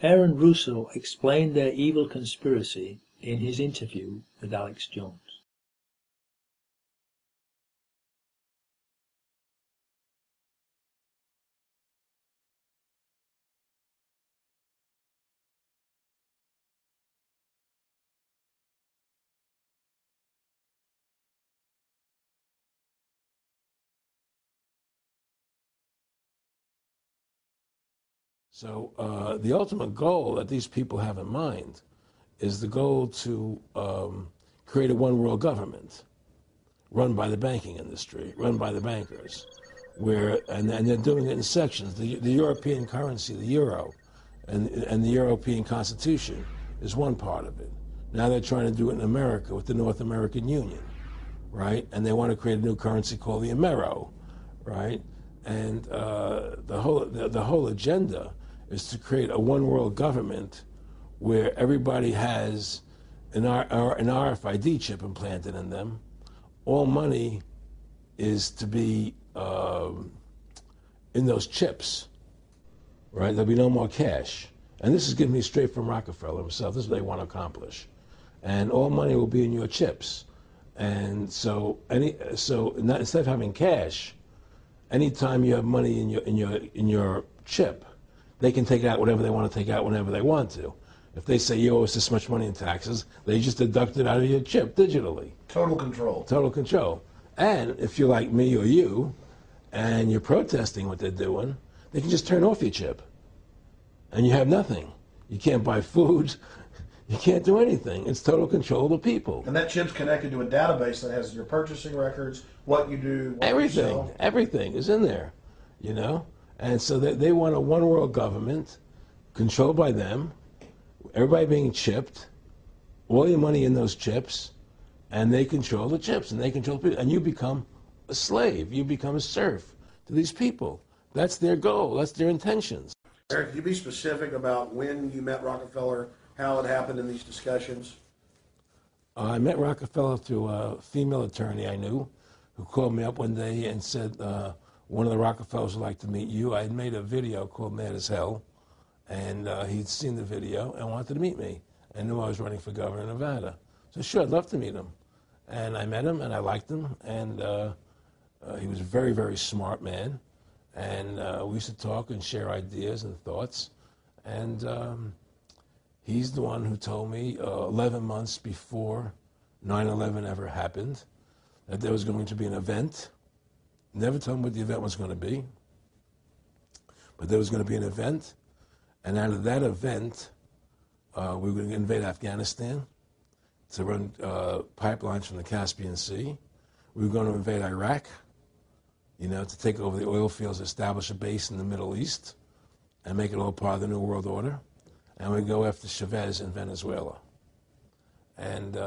Aaron Russo explained their evil conspiracy in his interview with Alex Jones. So the ultimate goal that these people have in mind is the goal to create a one-world government run by the banking industry, run by the bankers, and they're doing it in sections. The European currency, the euro, and the European Constitution is one part of it. Now they're trying to do it in America with the North American Union, right? And they want to create a new currency called the Amero, right? And the whole agenda is to create a one-world government where everybody has an RFID chip implanted in them. All money is to be in those chips, right? There'll be no more cash. And this is giving me straight from Rockefeller himself. This is what they want to accomplish. And all money will be in your chips. And so instead of having cash, anytime you have money in your chip, they can take out whatever they want to take out whenever they want to. If they say you owe us this much money in taxes, they just deduct it out of your chip digitally. Total control. Total control. And if you're like me or you, and you're protesting what they're doing, they can just turn off your chip. And you have nothing. You can't buy food. You can't do anything. It's total control of the people. And that chip's connected to a database that has your purchasing records, what you do, what everything, you sell. Everything is in there, you know? And so they want a one-world government controlled by them, everybody being chipped, all your money in those chips, and they control the chips, and they control people. And you become a slave. You become a serf to these people. That's their goal. That's their intentions. Eric, could you be specific about when you met Rockefeller, how it happened in these discussions? I met Rockefeller through a female attorney I knew who called me up one day and said, one of the Rockefellers would like to meet you. I had made a video called Mad as Hell, and he'd seen the video and wanted to meet me and knew I was running for governor of Nevada. So sure, I'd love to meet him. And I met him, and I liked him, and he was a very, very smart man. And we used to talk and share ideas and thoughts. And he's the one who told me 11 months before 9/11 ever happened that there was going to be an event. Never told me what the event was going to be, but there was going to be an event. And out of that event, we were going to invade Afghanistan to run pipelines from the Caspian Sea. We were going to invade Iraq, you know, to take over the oil fields, establish a base in the Middle East, and make it all part of the New World Order. And we go after Chavez in Venezuela. And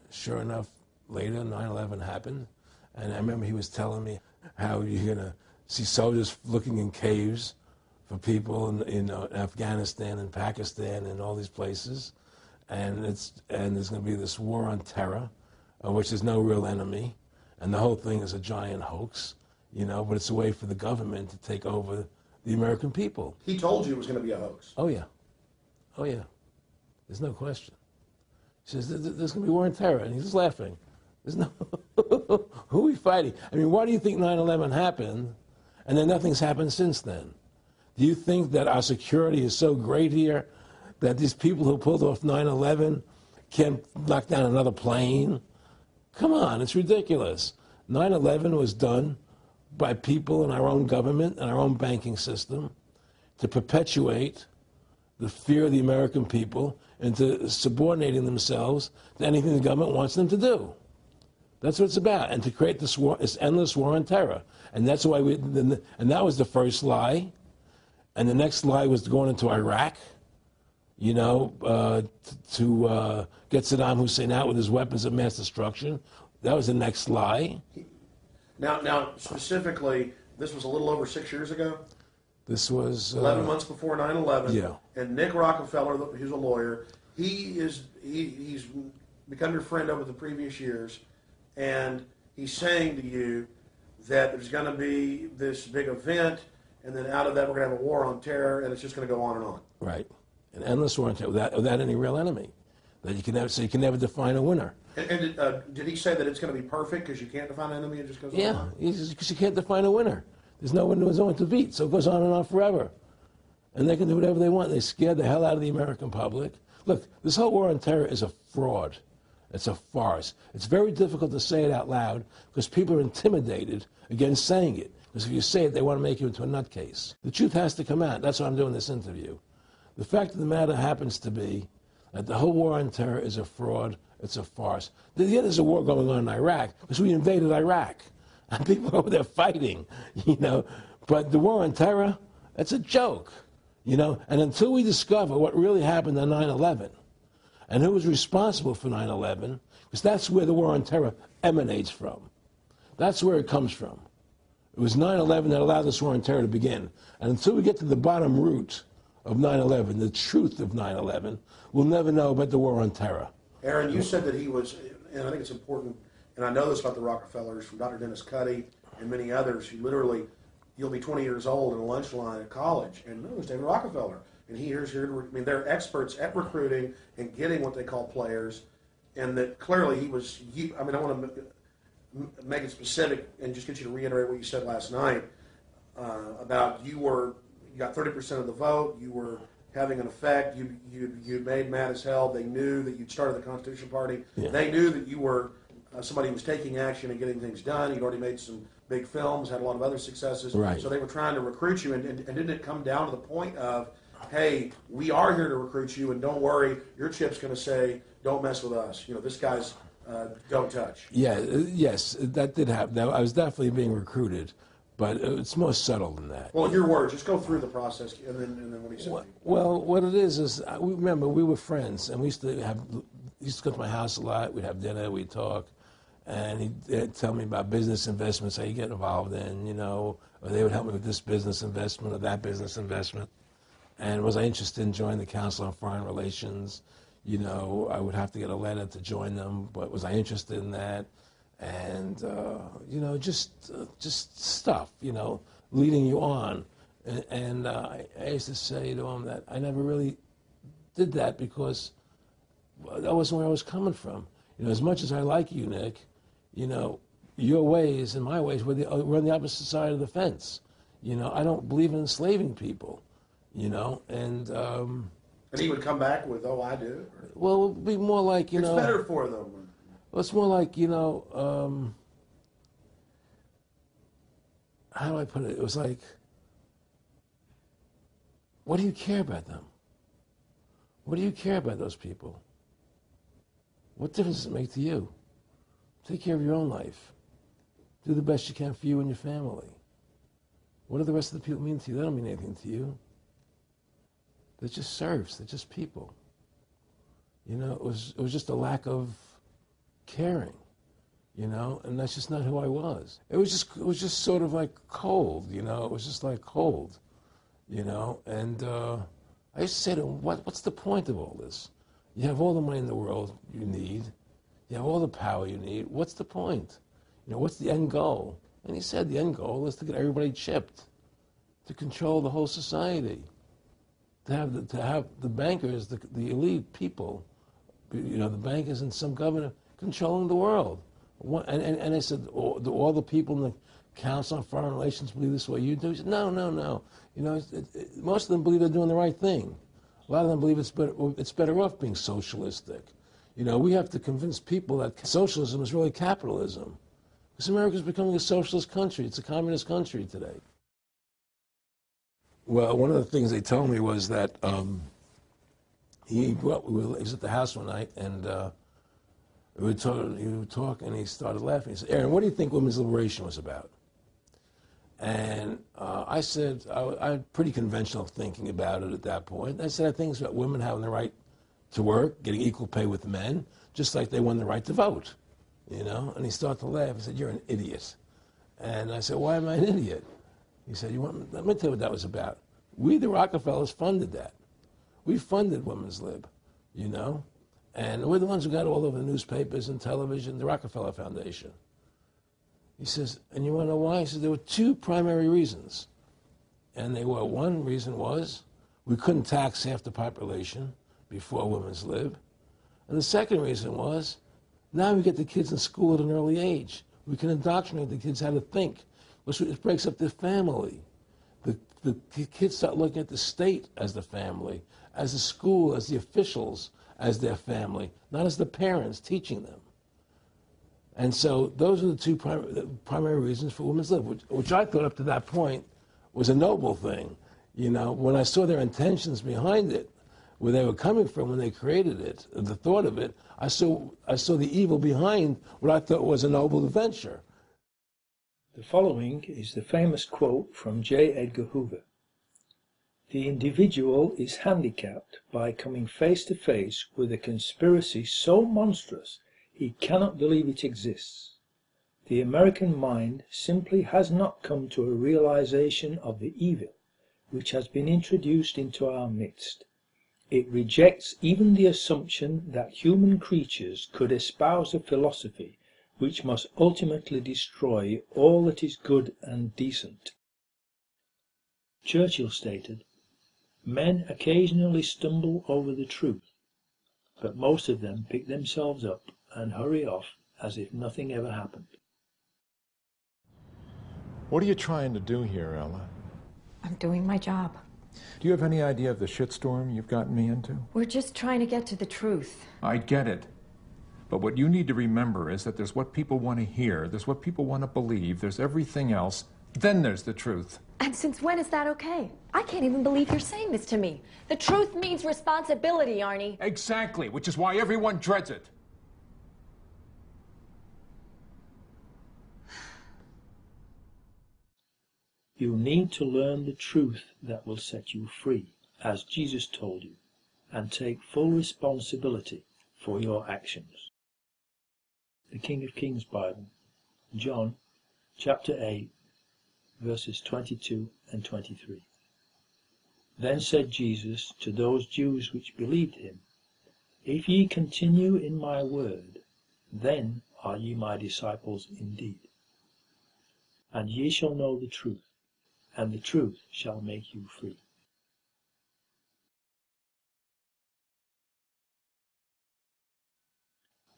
sure enough, later, 9/11 happened. And I remember he was telling me how you're going to see soldiers looking in caves for people in Afghanistan and Pakistan and all these places. And there's going to be this war on terror, which is no real enemy. And the whole thing is a giant hoax, you know, but it's a way for the government to take over the American people. He told you it was going to be a hoax. Oh, yeah. Oh, yeah. There's no question. He says, there's going to be war on terror. And he's just laughing. There's no, who are we fighting? I mean, why do you think 9/11 happened and then nothing's happened since then? Do you think that our security is so great here that these people who pulled off 9/11 can't knock down another plane? Come on, it's ridiculous. 9/11 was done by people in our own government and our own banking system to perpetuate the fear of the American people into subordinating themselves to anything the government wants them to do. That's what it's about, and to create this war, this endless war on terror. And that's why and that was the first lie. And the next lie was going into Iraq, you know, to get Saddam Hussein out with his weapons of mass destruction. That was the next lie. Now, specifically, this was a little over 6 years ago? This was 11 months before 9/11. Yeah. And Nick Rockefeller, who's a lawyer, he's become your friend over the previous years, and he's saying to you that there's going to be this big event, and then out of that we're going to have a war on terror, and it's just going to go on and on. Right. An endless war on terror without any real enemy. That you can never, so you can never define a winner. And did he say that it's going to be perfect because you can't define an enemy? It just goes on? Yeah, because you can't define a winner. There's no one who's going to beat, so it goes on and on forever. And they can do whatever they want. They scare the hell out of the American public. Look, this whole war on terror is a fraud. It's a farce. It's very difficult to say it out loud because people are intimidated against saying it. Because if you say it, they want to make you into a nutcase. The truth has to come out. That's why I'm doing this interview. The fact of the matter happens to be that the whole war on terror is a fraud. It's a farce. Yeah, there's a war going on in Iraq because we invaded Iraq. And people are over there fighting, you know. But the war on terror, it's a joke, you know. And until we discover what really happened on 9/11 and who was responsible for 9/11, because that's where the war on terror emanates from. That's where it comes from. It was 9/11 that allowed this war on terror to begin. And until we get to the bottom root of 9/11, the truth of 9/11, we'll never know about the war on terror. Aaron, you said that he was, and I think it's important, and I know this about the Rockefellers from Dr. Dennis Cuddy and many others who literally, you'll be 20 years old in a lunch line at college, and it was David Rockefeller. And here's here, I mean, they're experts at recruiting and getting what they call players, and that clearly he was, I mean, I want to make it specific and just get you to reiterate what you said last night about you got 30% of the vote, you were having an effect, you made mad as hell, they knew that you'd started the Constitution Party, Yeah. They knew that you were somebody who was taking action and getting things done, you'd already made some big films, had a lot of other successes, Right. So they were trying to recruit you, and didn't it come down to the point of, hey, we are here to recruit you, and don't worry, your chip's going to say, don't mess with us, you know, this guy's don't touch. Yeah, yes, that did happen. I was definitely being recruited, but it's more subtle than that. Well, in your words, just go through the process, and then what he said. Well, what it is remember, we were friends, and we used to go to my house a lot. We'd have dinner, we'd talk, and he'd tell me about business investments, how you get involved in, you know, or they would help me with this business investment or that business investment. And was I interested in joining the Council on Foreign Relations? You know, I would have to get a letter to join them, but was I interested in that? And, you know, just stuff, you know, leading you on. And I used to say to him that I never really did that because that wasn't where I was coming from. You know, as much as I like you, Nick, you know, your ways and my ways, we're on the opposite side of the fence. You know, I don't believe in enslaving people, you know, and he would come back with, oh, I do? Well, it would be more like, you know... It's better for them. Well, it's more like, you know, how do I put it? It was like, what do you care about them? What do you care about those people? What difference does it make to you? Take care of your own life. Do the best you can for you and your family. What do the rest of the people mean to you? They don't mean anything to you. They're just serfs. They're just people. You know, it was just a lack of caring, you know, and that's just not who I was. It was just sort of like cold, you know. It was just like cold, you know. And I used to say to him, what's the point of all this? You have all the money in the world you need. You have all the power you need. What's the point? You know, what's the end goal? And he said the end goal is to get everybody chipped, to control the whole society, to have the bankers, the elite people, you know, the bankers and some governor controlling the world. And I said, do all the people in the Council on Foreign Relations believe this way you do? He said, no. You know, most of them believe they're doing the right thing. A lot of them believe it's better off being socialistic. You know, we have to convince people that socialism is really capitalism. Because America is becoming a socialist country. It's a communist country today. Well, one of the things they told me was that he was at the house one night, and he would talk, and he started laughing. He said, Aaron, what do you think women's liberation was about? And I said, I had pretty conventional thinking about it at that point. I said, I think it's about women having the right to work, getting equal pay with men, just like they won the right to vote, you know? And he started to laugh. He said, you're an idiot. And I said, why am I an idiot? He said, let me tell you what that was about. We, the Rockefellers, funded that. We funded women's lib, you know? And we're the ones who got all over the newspapers and television, the Rockefeller Foundation. He says, and you want to know why? He says, there were two primary reasons. And they were, one reason was we couldn't tax half the population before women's lib. And the second reason was, now we get the kids in school at an early age. We can indoctrinate the kids how to think, which breaks up their family. The kids start looking at the state as the family, as the school, as the officials, as their family, not as the parents teaching them. And so those are the two primary reasons for women's lib, which I thought up to that point was a noble thing. You know, when I saw their intentions behind it, where they were coming from when they created it, the thought of it, I saw the evil behind what I thought was a noble venture. The following is the famous quote from J. Edgar Hoover. "The individual is handicapped by coming face to face with a conspiracy so monstrous he cannot believe it exists. The American mind simply has not come to a realization of the evil which has been introduced into our midst. It rejects even the assumption that human creatures could espouse a philosophy which must ultimately destroy all that is good and decent." Churchill stated, "Men occasionally stumble over the truth, but most of them pick themselves up and hurry off as if nothing ever happened." What are you trying to do here, Ella? I'm doing my job. Do you have any idea of the shitstorm you've gotten me into? We're just trying to get to the truth. I get it. But what you need to remember is that there's what people want to hear, there's what people want to believe, there's everything else, then there's the truth. And since when is that okay? I can't even believe you're saying this to me. The truth means responsibility, Arnie. Exactly, which is why everyone dreads it. You need to learn the truth that will set you free, as Jesus told you, and take full responsibility for your actions. The King of Kings Bible, John, chapter 8, verses 22 and 23. Then said Jesus to those Jews which believed him, If ye continue in my word, then are ye my disciples indeed. And ye shall know the truth, and the truth shall make you free.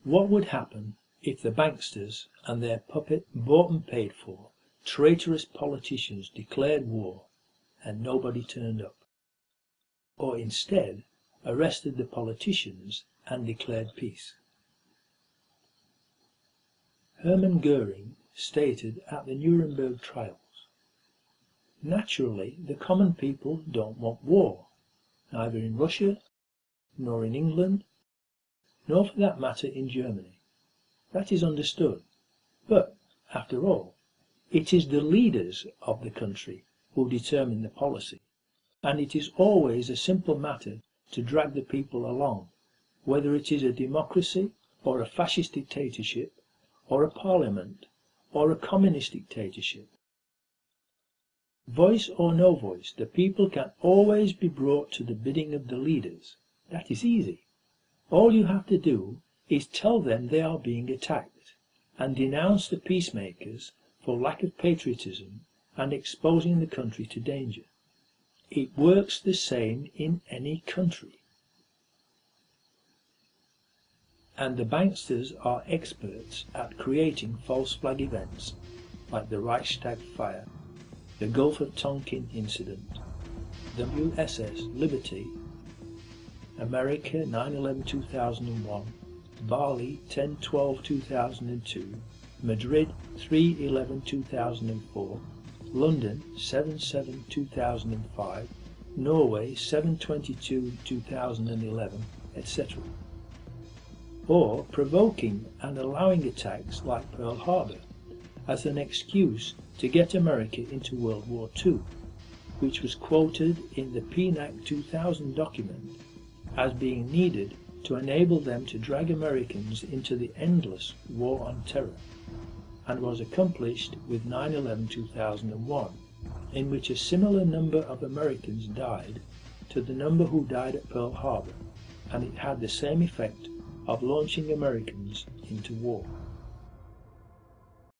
What would happen if the banksters and their puppet bought and paid for traitorous politicians declared war and nobody turned up? Or instead arrested the politicians and declared peace? Hermann Goering stated at the Nuremberg trials, "Naturally, the common people don't want war, neither in Russia, nor in England, nor for that matter in Germany. That is understood. But, after all, it is the leaders of the country who determine the policy, and it is always a simple matter to drag the people along, whether it is a democracy, or a fascist dictatorship, or a parliament, or a communist dictatorship. Voice or no voice, the people can always be brought to the bidding of the leaders. That is easy. All you have to do is tell them they are being attacked, and denounce the peacemakers for lack of patriotism and exposing the country to danger. It works the same in any country. And the banksters are experts at creating false flag events like the Reichstag fire, the Gulf of Tonkin incident, the USS Liberty, America 9/11/2001, Bali 10/12/2002, Madrid 3/11/2004, London 7/7/2005, Norway 7/22/2011, etc. Or provoking and allowing attacks like Pearl Harbor as an excuse to get America into World War II, which was quoted in the PNAC 2000 document as being needed to enable them to drag Americans into the endless war on terror, and was accomplished with 9/11/2001, in which a similar number of Americans died to the number who died at Pearl Harbor, and it had the same effect of launching Americans into war.